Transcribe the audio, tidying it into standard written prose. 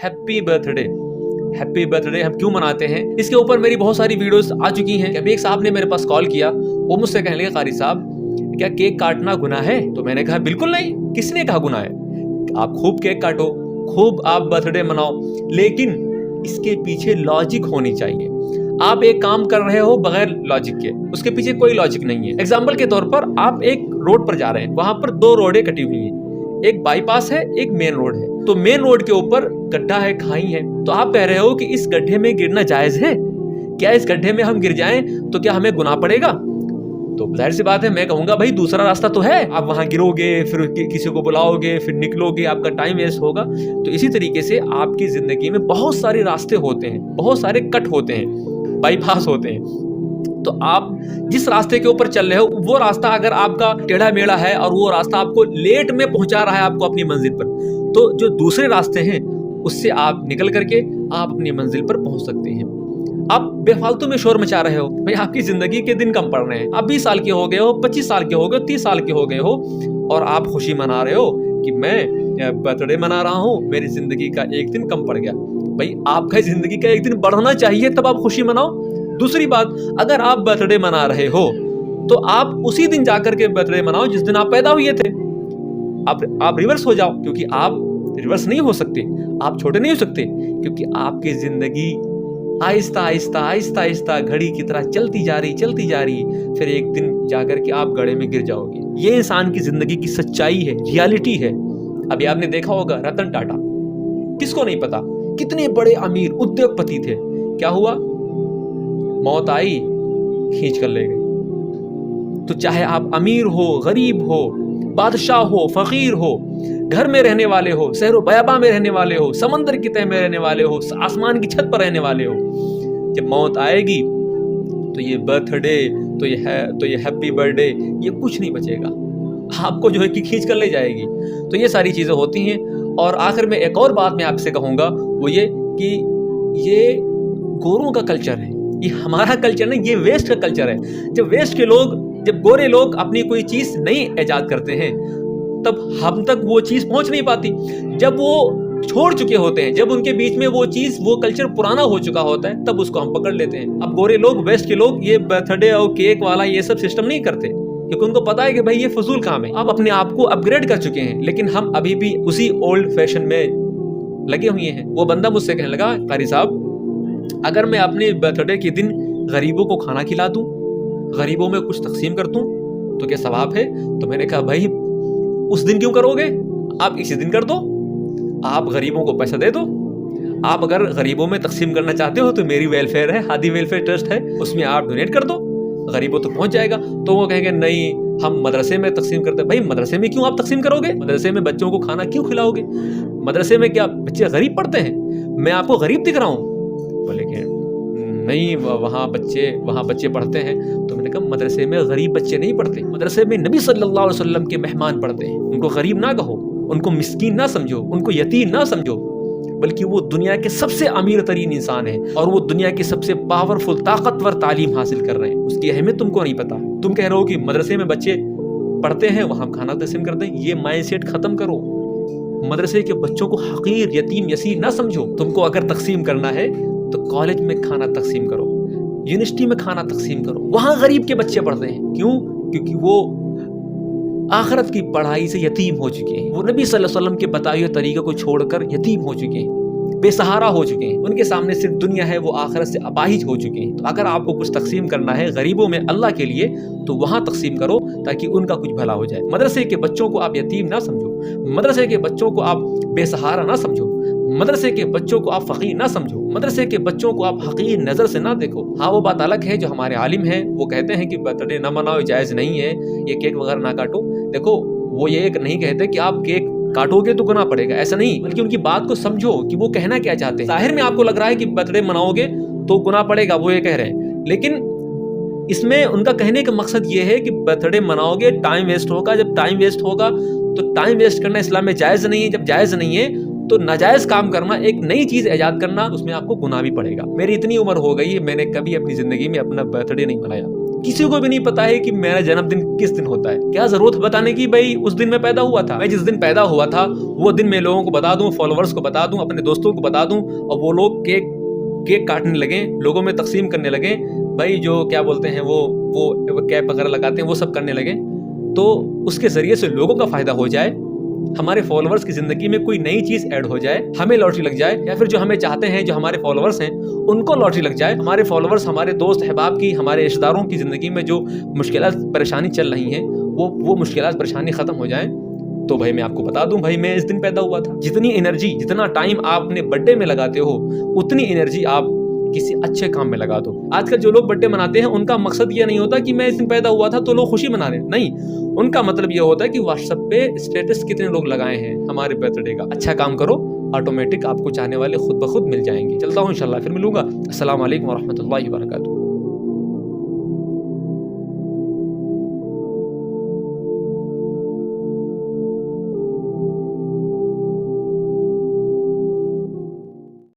Happy birthday. Happy birthday हम क्यों मनाते हैं, इसके ऊपर मेरी बहुत सारी वीडियोस आ चुकी हैं। अभी एक साहब ने मेरे पास कॉल किया, वो मुझसे कहने लगे कारी साहब क्या केक काटना गुनाह है? तो मैंने कहा बिल्कुल नहीं, किसने कहा गुनाह है। आप खूब केक काटो, खूब आप बर्थडे मनाओ, लेकिन इसके पीछे लॉजिक होनी चाहिए। आप एक काम कर रहे हो बगैर लॉजिक के, उसके पीछे कोई लॉजिक नहीं है। एग्जाम्पल के तौर पर आप एक रोड पर जा रहे हैं, वहां पर दो रोडें कटी हुई हैं, एक बाईपास है, एक मेन रोड है। तो मेन रोड के ऊपर गड्ढा है, खाई है, तो आप कह रहे हो कि इस गड्ढे में गिरना जायज है क्या? इस गड्ढे में हम गिर जाएं तो क्या हमें गुनाह पड़ेगा? तो जाहिर सी बात है, मैं कहूंगा भाई दूसरा रास्ता तो है। आप वहां गिरोगे, फिर किसी को बुलाओगे, फिर निकलोगे, आपका टाइम वेस्ट होगा। तो इसी तरीके से आपकी जिंदगी में बहुत सारे रास्ते होते हैं, बहुत सारे कट होते हैं, बाईपास होते हैं। तो आप जिस रास्ते के ऊपर चल रहे हो, वो रास्ता अगर आपका टेढ़ा मेढ़ा है और वो रास्ता आपको लेट में पहुंचा रहा है आपको अपनी मंजिल पर, तो जो दूसरे रास्ते हैं उससे आप निकल करके आप अपनी मंजिल पर पहुंच सकते हैं। आप बेफालतू में शोर मचा रहे हो भाई, आपकी जिंदगी के दिन कम पड़ रहे हैं। आप 20 साल के हो गए हो, 25 साल के हो गए हो, 30 साल के हो गए हो, और आप खुशी मना रहे हो कि मैं बर्थडे मना रहा हूं, मेरी जिंदगी का एक दिन कम पड़ गया। भाई आपका जिंदगी का एक दिन बढ़ना चाहिए, तब आप खुशी मनाओ। दूसरी बात, अगर आप बर्थडे मना रहे हो तो आप उसी दिन जाकर के बर्थडे मनाओ जिस दिन आप पैदा हुए थे। आप रिवर्स हो जाओ, क्योंकि आप रिवर्स नहीं हो सकते, आप छोटे नहीं हो सकते, क्योंकि आपकी जिंदगी आहिस्ता आहिस्ता आहिस्ता आहिस्ता घड़ी की तरह चलती जा रही, फिर एक दिन जाकर के आप गड्ढे में गिर जाओगे। ये इंसान की जिंदगी की सच्चाई है, रियलिटी है। अभी आपने देखा होगा रतन टाटा, किसको नहीं पता, कितने बड़े अमीर उद्योगपति थे। क्या हुआ? मौत आई, खींच कर ले गई। तो चाहे आप अमीर हो, गरीब हो, बादशाह हो, फकीर हो, घर में रहने वाले हो, शहरों बयाबा में रहने वाले हो, समंदर की तह में रहने वाले हो, आसमान की छत पर रहने वाले हो, जब मौत आएगी तो ये बर्थडे, तो ये हैप्पी बर्थडे, ये कुछ नहीं बचेगा, आपको जो है कि खींच कर ले जाएगी। तो ये सारी चीजें होती हैं। और आखिर में एक और बात मैं आपसे कहूंगा, वो ये कि ये गोरों का कल्चर है, ये हमारा कल्चर नहीं, ये वेस्ट का कल्चर है। जब गोरे लोग अपनी कोई चीज नहीं ईजाद करते हैं, तब हम तक वो चीज पहुंच नहीं पाती। जब वो छोड़ चुके होते हैं, जब उनके बीच में वो चीज, वो कल्चर पुराना हो चुका होता है, तब उसको हम पकड़ लेते हैं। अब गोरे लोग, वेस्ट के लोग ये बर्थडे और केक वाला ये सब सिस्टम नहीं करते, क्योंकि उनको पता है कि भाई ये फजूल काम है। अब अपने आप को अपग्रेड कर चुके हैं, लेकिन हम अभी भी उसी ओल्ड फैशन में लगे हुए हैं। वो बंदा मुझसे कहने लगा, कारी साहब अगर मैं अपने बर्थडे के दिन गरीबों को खाना खिला दूं, गरीबों में कुछ तकसीम कर दूं, तो क्या सवाब है? तो मैंने कहा भाई उस दिन क्यों करोगे, आप इसी दिन कर दो। आप गरीबों को पैसा दे दो। आप अगर गरीबों में तकसीम करना चाहते हो तो मेरी वेलफेयर है, हादी वेलफेयर ट्रस्ट है, उसमें आप डोनेट कर दो, गरीबों तक पहुंच जाएगा। तो वो कहेंगे नहीं हम मदरसे में तकसीम करते हैं। भाई मदरसे में क्यों आप तकसीम करोगे? मदरसे में बच्चों को खाना क्यों खिलाओगे? मदरसे में क्या बच्चे गरीब पढ़ते हैं? मैं आपको गरीब दिख रहा हूँ? बोले कि नहीं वहाँ बच्चे पढ़ते हैं। तो मैंने कहा मदरसे में गरीब बच्चे नहीं पढ़ते, मदरसे में नबी सल्लल्लाहु अलैहि वसल्लम के मेहमान पढ़ते हैं। उनको गरीब ना कहो, उनको मिस्कीन ना समझो, उनको यतीम ना समझो, बल्कि वो दुनिया के सबसे अमीर तरीन इंसान है और वो दुनिया की सबसे पावरफुल ताकतवर तालीम हासिल कर रहे हैं। उसकी अहमियत तुमको नहीं पता। तुम कह रहे हो कि मदरसे में बच्चे पढ़ते हैं, वहाँ खाना तकसीम करते हैं। ये माइंडसेट खत्म करो। मदरसे के बच्चों को हकीर, यतीम, यसीर ना समझो। तुमको अगर तकसीम करना है तो कॉलेज में खाना तकसीम करो, यूनिवर्सिटी में खाना तकसीम करो, वहां गरीब के बच्चे पढ़ते हैं। क्यों? क्योंकि वो आखिरत की पढ़ाई से यतीम हो चुके हैं। वो नबी सल्लल्लाहु अलैहि वसल्लम के बताए हुए तरीके को छोड़कर यतीम हो चुके हैं, बेसहारा हो चुके हैं। उनके सामने सिर्फ दुनिया है, वो आखिरत से अपाहिज हो चुके हैं। तो अगर आपको कुछ तकसीम करना है गरीबों में अल्लाह के लिए, तो वहां तकसीम करो ताकि उनका कुछ भला हो जाए। मदरसे के बच्चों को आप यतीम ना समझो, मदरसे के बच्चों को आप बेसहारा ना समझो, मदरसे के बच्चों को आप फकीर ना समझो, मदरसे के बच्चों को आप हकीर नजर से ना देखो। हाँ वो बात अलग है, जो हमारे आलिम हैं वो कहते हैं कि बर्थडे ना मनाओ, जायज नहीं है, ये केक वगैरह ना काटो। देखो वो ये नहीं कहते कि आप केक काटोगे तो गुनाह पड़ेगा, ऐसा नहीं, बल्कि उनकी बात को समझो कि वो कहना क्या चाहते हैं। जाहिर में आपको लग रहा है कि बर्थडे मनाओगे तो गुनाह पड़ेगा, वो ये कह रहे हैं, लेकिन इसमें उनका कहने का मकसद ये है कि बर्थडे मनाओगे टाइम वेस्ट होगा। जब टाइम वेस्ट होगा तो टाइम वेस्ट करना इस्लाम में जायज़ नहीं है। जब जायज़ नहीं है तो नाजायज काम करना, एक नई चीज ईजाद करना, उसमें आपको गुनाह भी पड़ेगा। मेरी इतनी उम्र हो गई है, मैंने कभी अपनी जिंदगी में अपना बर्थडे नहीं मनाया। किसी को भी नहीं पता है कि मेरा जन्मदिन किस दिन होता है। क्या जरूरत बताने की भाई उस दिन मैं पैदा हुआ था। मैं जिस दिन पैदा हुआ था वो दिन मैं लोगों को बता दूं, फॉलोअर्स को बता दूं, अपने दोस्तों को बता दूं, और वो लोग केक काटने लगे, लोगों में तकसीम करने लगे, भाई जो क्या बोलते हैं वो कैप वगैरह लगाते हैं वो सब करने लगे, तो उसके जरिए से लोगों का फायदा हो जाए, हमारे फॉलोअर्स की जिंदगी में कोई नई चीज ऐड हो जाए, हमें लॉटरी लग जाए, या फिर जो हमें चाहते हैं, जो हमारे फॉलोअर्स हैं उनको लॉटरी लग जाए, हमारे फॉलोअर्स, हमारे दोस्त अहबाब की, हमारे रिश्तेदारों की जिंदगी में जो मुश्किलात परेशानी चल रही हैं वो मुश्किलात परेशानी खत्म हो जाए, तो भाई मैं आपको बता दूं भाई मैं इस दिन पैदा हुआ था। जितनी एनर्जी, जितना टाइम आप अपने बर्थडे में लगाते हो, उतनी एनर्जी आप किसी अच्छे काम में लगा दो। आजकल जो लोग बर्थडे मनाते हैं उनका मकसद ये नहीं होता कि मैं इस दिन पैदा हुआ था तो लोग खुशी मना रहे हैं, नहीं, उनका मतलब ये होता है कि व्हाट्सएप पे स्टेटस कितने लोग लगाए हैं हमारे बर्थडे का। अच्छा काम करो, ऑटोमेटिक आपको चाहने वाले खुद ब खुद मिल जाएंगे। चलता हूँ, इंशाल्लाह फिर मिलूंगा। अस्सलाम वालेकुम व रहमतुल्लाहि व बरकातुहू।